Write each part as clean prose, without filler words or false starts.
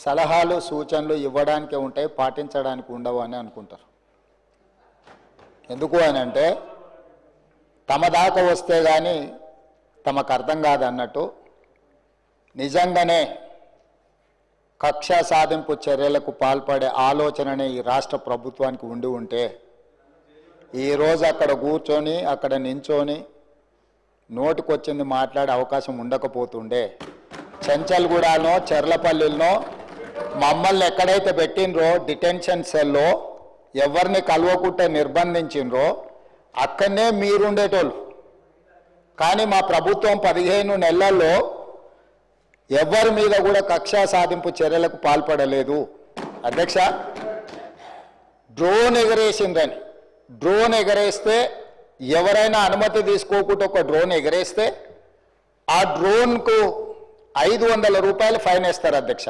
సలహాలు సూచనలు ఇవ్వడానికి ఉంటాయి, పాటించడానికి ఉండవు అని అనుకుంటారు. ఎందుకు అని అంటే తమ దాకా వస్తే కానీ తమకు అర్థం కాదన్నట్టు నిజంగానే కక్ష సాధింపు చర్యలకు పాల్పడే ఆలోచననే ఈ రాష్ట్ర ప్రభుత్వానికి ఉండి ఉంటే ఈరోజు అక్కడ కూర్చొని అక్కడ నించొని నోటికొచ్చింది మాట్లాడే అవకాశం ఉండకపోతుండే. చెంచల్గూడనో చెర్లపల్లిలో మమ్మల్ని ఎక్కడైతే పెట్టినరో డిటెన్షన్ సెల్లో ఎవరిని కలవకుంటే నిర్బంధించినరో అక్కడనే మీరుండేటోళ్ళు. కానీ మా ప్రభుత్వం 15 నెలల్లో ఎవరి మీద కూడా కక్షా సాధింపు చర్యలకు పాల్పడలేదు. అధ్యక్ష, డ్రోన్ ఎగరేసిందని, డ్రోన్ ఎగరేస్తే ఎవరైనా అనుమతి తీసుకోకుండా ఒక డ్రోన్ ఎగరేస్తే ఆ డ్రోన్కు 500 రూపాయలు ఫైన్ వేస్తారు అధ్యక్ష.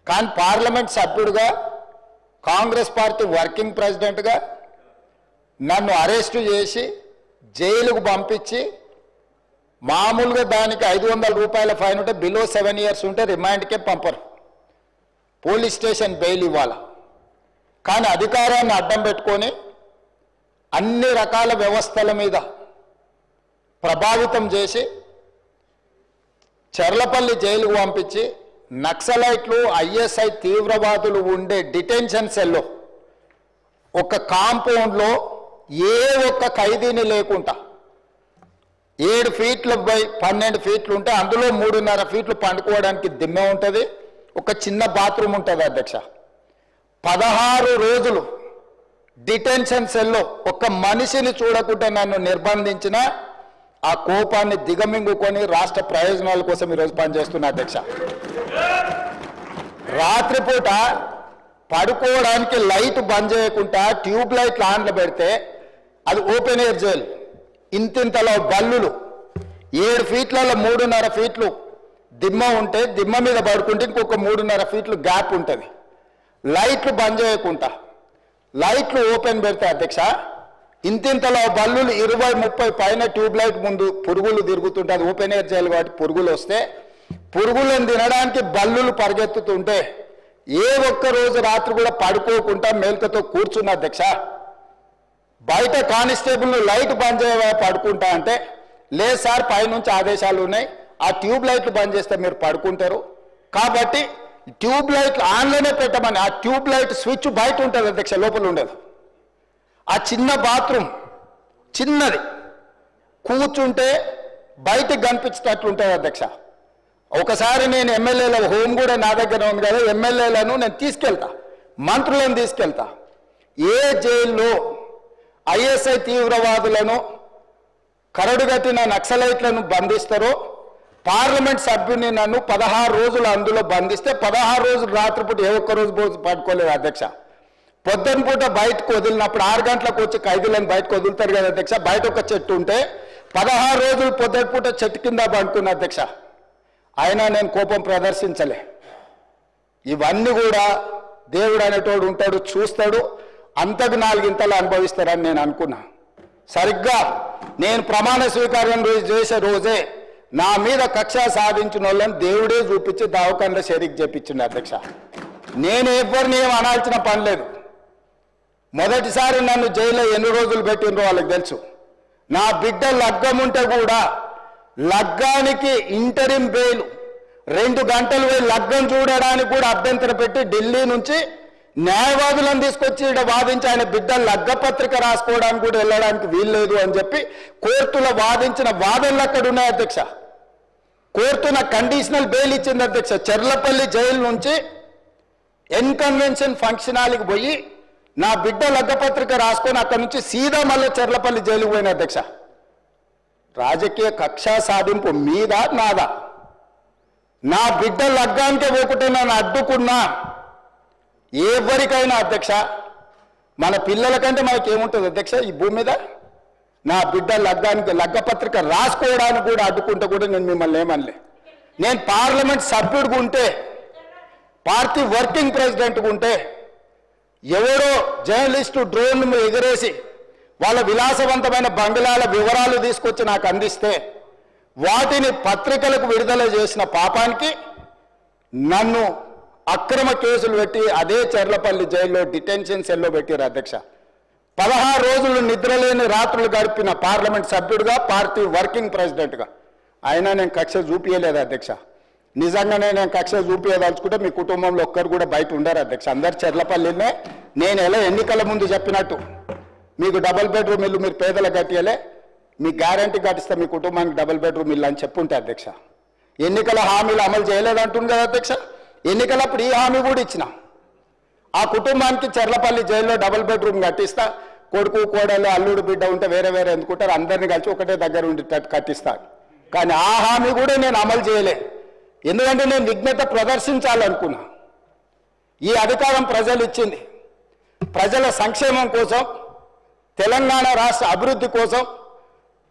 కానీ పార్లమెంట్ సభ్యుడిగా కాంగ్రెస్ పార్టీ వర్కింగ్ ప్రెసిడెంట్గా నన్ను అరెస్టు చేసి జైలుకు పంపించి మామూలుగా దానికి 500 రూపాయల ఫైన్ ఉంటే బిలో 7 years ఉంటే రిమాండ్కే పంపరు, పోలీస్ స్టేషన్ బెయిల్ ఇవ్వాలి. కానీ అధికారాన్ని అడ్డం పెట్టుకొని అన్ని రకాల వ్యవస్థల మీద ప్రభావితం చేసి చెర్లపల్లి జైలుకు పంపించి నక్సలైట్లు ఐఎస్ఐ తీవ్రవాదులు ఉండే డిటెన్షన్ సెల్లో ఒక కాంపౌండ్లో ఏ ఒక్క ఖైదీని లేకుండా 7 ఫీట్లు బై 12 ఫీట్లు ఉంటే అందులో 3.5 ఫీట్లు పండుకోవడానికి దిమ్మె ఉంటుంది, ఒక చిన్న బాత్రూమ్ ఉంటుంది అధ్యక్ష. 16 రోజులు డిటెన్షన్ సెల్లో ఒక్క మనిషిని చూడకుండా నన్ను నిర్బంధించిన ఆ కోపాన్ని దిగమింగుకొని రాష్ట్ర ప్రయోజనాల కోసం ఈరోజు పనిచేస్తున్నా అధ్యక్ష. రాత్రిపూట పడుకోవడానికి లైట్ బంద్ చేయకుండా ట్యూబ్ లైట్లు ఆన్లో పెడితే అది ఓపెన్ ఎయిర్ జైలు. ఇంతింతలో బల్లులు 7 ఫీట్లలో 3.5 ఫీట్లు దిమ్మ ఉంటే దిమ్మ మీద పడుకుంటే ఇంకొక 3.5 ఫీట్లు గ్యాప్ ఉంటుంది. లైట్లు బంద్ చేయకుండా లైట్లు ఓపెన్ పెడితే అధ్యక్ష ఇంతింతలో బల్లులు 20-30 పైన ట్యూబ్ లైట్ ముందు పురుగులు తిరుగుతుంటే అది ఓపెన్ ఎయిర్ జైలు కాబట్టి పురుగులు వస్తే పురుగులను తినడానికి బల్లులు పరిగెత్తుతుంటే ఏ ఒక్క రోజు రాత్రి కూడా పడుకోకుండా మేల్కతో కూర్చున్న అధ్యక్ష. బయట కానిస్టేబుల్ లైట్ బంద్ చేయవా పడుకుంటా అంటే లేదు సార్ పైనుంచి ఆదేశాలు ఉన్నాయి, ఆ ట్యూబ్ లైట్లు బంద్ చేస్తే మీరు పడుకుంటారు కాబట్టి ట్యూబ్ లైట్లు ఆన్లోనే పెట్టమని. ఆ ట్యూబ్ లైట్ స్విచ్ బయట ఉంటుంది అధ్యక్ష, లోపల ఉండదు. ఆ చిన్న బాత్రూమ్ చిన్నది కూర్చుంటే బయటకు కనిపించేటట్లు ఉంటుంది అధ్యక్ష. ఒకసారి నేను ఎమ్మెల్యేల హోమ్ కూడా నా దగ్గర ఉంది కదా, ఎమ్మెల్యేలను నేను తీసుకెళ్తా, మంత్రులను తీసుకెళ్తా. ఏ జైల్లో ఐఎస్ఐ తీవ్రవాదులను కరడుగట్టిన నక్సలైట్లను బంధిస్తారో పార్లమెంట్ సభ్యుని నన్ను 16 రోజులు అందులో బంధిస్తే 16 రోజులు రాత్రిపూట ఏ ఒక్క రోజు పడుకోలేదు అధ్యక్ష. పొద్దున పూట బయటకు వదిలినప్పుడు 6 గంటలకు వచ్చి ఖైదీలను బయటకు వదులుతారు కదా అధ్యక్ష. బయట ఒక చెట్టు ఉంటే 16 రోజులు పొద్దున పూట చెట్టు కింద పడుకున్న అధ్యక్ష. అయినా నేను కోపం ప్రదర్శించలే. ఇవన్నీ కూడా దేవుడు అనేటోడు ఉంటాడు, చూస్తాడు, అంతకు 4 ఇంతలు అనుభవిస్తారని నేను అనుకున్నా. సరిగ్గా నేను ప్రమాణ స్వీకారం చేసే రోజే నా మీద కక్ష సాధించిన వాళ్ళని దేవుడే చూపించి దావకంలో షరీక్ చేపించింది అధ్యక్ష. నేను ఎవరిని ఏం అనాల్సిన పని లేదు. మొదటిసారి నన్ను జైల్లో ఎన్ని రోజులు పెట్టినరో వాళ్ళకి తెలుసు. నా బిడ్డ లగ్గం ఉంటే కూడా లగ్గానికి ఇంటరిం బెయిల్ 2 గంటలు పోయి లగ్గం చూడడానికి కూడా అభ్యంతరం పెట్టి ఢిల్లీ నుంచి న్యాయవాదులను తీసుకొచ్చి ఇక్కడ వాదించి ఆయన బిడ్డ లగ్గపత్రిక రాసుకోవడానికి కూడా వెళ్ళడానికి వీల్లేదు అని చెప్పి కోర్టులో వాదించిన వాదనలు అక్కడ ఉన్నాయి అధ్యక్ష. కోర్టు నాకు కండిషనల్ బెయిల్ ఇచ్చింది అధ్యక్ష. చెర్లపల్లి జైలు నుంచి ఎన్కన్వెన్షన్ ఫంక్షన్ హాల్కి పోయి నా బిడ్డ లగ్గపత్రిక రాసుకొని అక్కడ నుంచి సీదా మళ్ళీ చెర్లపల్లి జైలుకు పోయిన అధ్యక్ష. రాజకీయ కక్ష సాధింపు మీద నాదా? నా బిడ్డ లగ్గానికే పోకుంటే నన్ను అడ్డుకున్నా ఎవరికైనా అధ్యక్ష, మన పిల్లల కంటే మనకేముంటుంది అధ్యక్ష ఈ భూమి మీద? నా బిడ్డ లగ్గానికి లగ్గపత్రిక రాసుకోవడానికి కూడా అడ్డుకుంటే కూడా నేను మిమ్మల్ని ఏమనలే. నేను పార్లమెంట్ సభ్యుడిగా ఉంటే, పార్టీ వర్కింగ్ ప్రెసిడెంట్గా ఉంటే ఎవరో జర్నలిస్టు డ్రోన్ ఎగరేసి వాళ్ళ విలాసవంతమైన బంగ్లాల వివరాలు తీసుకొచ్చి నాకు అందిస్తే వాటిని పత్రికలకు విడుదల చేసిన పాపానికి నన్ను అక్రమ కేసులు పెట్టి అదే చెర్లపల్లి జైల్లో డిటెన్షన్ సెల్లో పెట్టారు అధ్యక్ష. 16 రోజులు నిద్రలేని రాత్రులు గడిపిన పార్లమెంట్ సభ్యుడిగా, పార్టీ వర్కింగ్ ప్రెసిడెంట్గా అయినా నేను కక్ష చూపించలేదు అధ్యక్ష. నిజంగానే నేను కక్ష చూపించదలుచుకుంటే మీ కుటుంబంలో ఒక్కరు కూడా బయట ఉండరు అధ్యక్ష. అందరు చెర్లపల్లినే. నేను ఎలా ఎన్నికల ముందు చెప్పినట్టు మీకు డబుల్ బెడ్రూమ్ ఇల్లు మీరు పేదలకు కట్టియలే, మీ గ్యారంటీ కట్టిస్తే మీ కుటుంబానికి డబుల్ బెడ్రూమ్ ఇల్లు అని చెప్పుంటే అధ్యక్ష. ఎన్నికల హామీలు అమలు చేయలేదంటుంది కదా అధ్యక్ష. ఎన్నికలప్పుడు ఈ హామీ కూడా ఇచ్చిన. ఆ కుటుంబానికి చెర్లపల్లి జైల్లో డబుల్ బెడ్రూమ్ కట్టిస్తా, కొడుకు కోడలు అల్లుడు బిడ్డ ఉంటే వేరే వేరే ఎందుకుంటారు, అందరినీ కలిసి ఒకటే దగ్గర ఉండేటట్టు కట్టిస్తాను. కానీ ఆ హామీ కూడా నేను అమలు చేయలే. ఎందుకంటే నేను విఘ్నత ప్రదర్శించాలనుకున్నా. ఈ అధికారం ప్రజలు ఇచ్చింది ప్రజల సంక్షేమం కోసం, తెలంగాణ రాష్ట్ర అభివృద్ధి కోసం,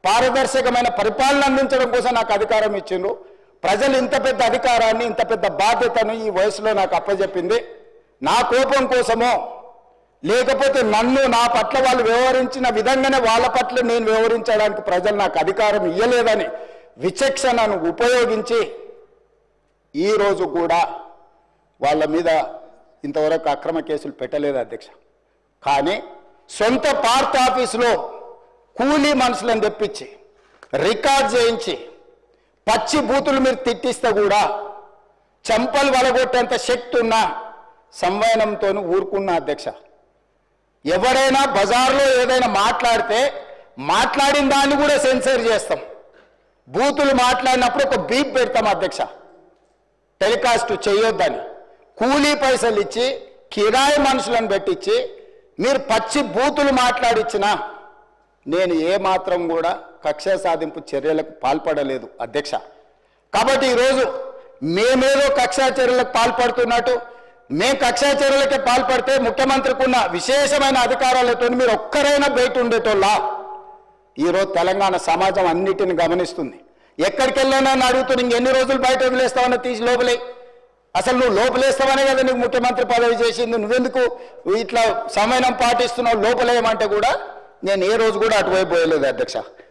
పారదర్శకమైన పరిపాలన అందించడం కోసం నాకు అధికారం ఇచ్చిండ్రు. ప్రజలు ఇంత పెద్ద అధికారాన్ని, ఇంత పెద్ద బాధ్యతను ఈ వయసులో నాకు అప్పచెప్పింది నా కోపం కోసమో, లేకపోతే నన్ను నా పట్ల వాళ్ళు వ్యవహరించిన విధంగానే వాళ్ళ పట్ల నేను వ్యవహరించడానికి ప్రజలు నాకు అధికారం ఇవ్వలేదని విచక్షణను ఉపయోగించి ఈరోజు కూడా వాళ్ళ మీద ఇంతవరకు అక్రమ కేసులు పెట్టలేదు అధ్యక్ష. కానీ సొంత పార్టీ ఆఫీసులో కూలీ మనుషులను తెప్పించి రికార్డ్ చేయించి పచ్చి బూతులు మీరు తిట్టిస్తే కూడా చంపలు వలగొట్టేంత శక్తి ఉన్న సంవయనంతో ఊరుకున్న అధ్యక్ష. ఎవరైనా బజార్లో ఏదైనా మాట్లాడితే మాట్లాడిన దాన్ని కూడా సెన్సర్ చేస్తాం. బూతులు మాట్లాడినప్పుడు ఒక బీప్ పెడతాం అధ్యక్ష, టెలికాస్ట్ చేయొద్దని. కూలీ పైసలు ఇచ్చి కిరాయి మనుషులను పెట్టించి మీరు పచ్చి బూతులు మాట్లాడిచ్చినా నేను ఏమాత్రం కూడా కక్ష సాధింపు చర్యలకు పాల్పడలేదు అధ్యక్ష. కాబట్టి ఈరోజు మేమేదో కక్షా చర్యలకు పాల్పడుతున్నట్టు, మేము కక్షా చర్యలకే పాల్పడితే ముఖ్యమంత్రికి ఉన్న విశేషమైన అధికారాలతో మీరు ఒక్కరైనా బయట ఉండేటోళ్ళ. ఈరోజు తెలంగాణ సమాజం అన్నిటిని గమనిస్తుంది. ఎక్కడికి వెళ్ళానని అడుగుతూ ఇంకెన్ని రోజులు బయట వదిలేస్తావని తీసి లోపలే. అసలు నువ్వు లోపలేస్తావనే కదా నీకు ముఖ్యమంత్రి పదవి చేసింది, నువ్వెందుకు ఇట్లా సమయం పాటిస్తున్నావు లోపలేయమంటే కూడా నేను ఏ రోజు కూడా అటువైపు పోయలేదు అధ్యక్ష.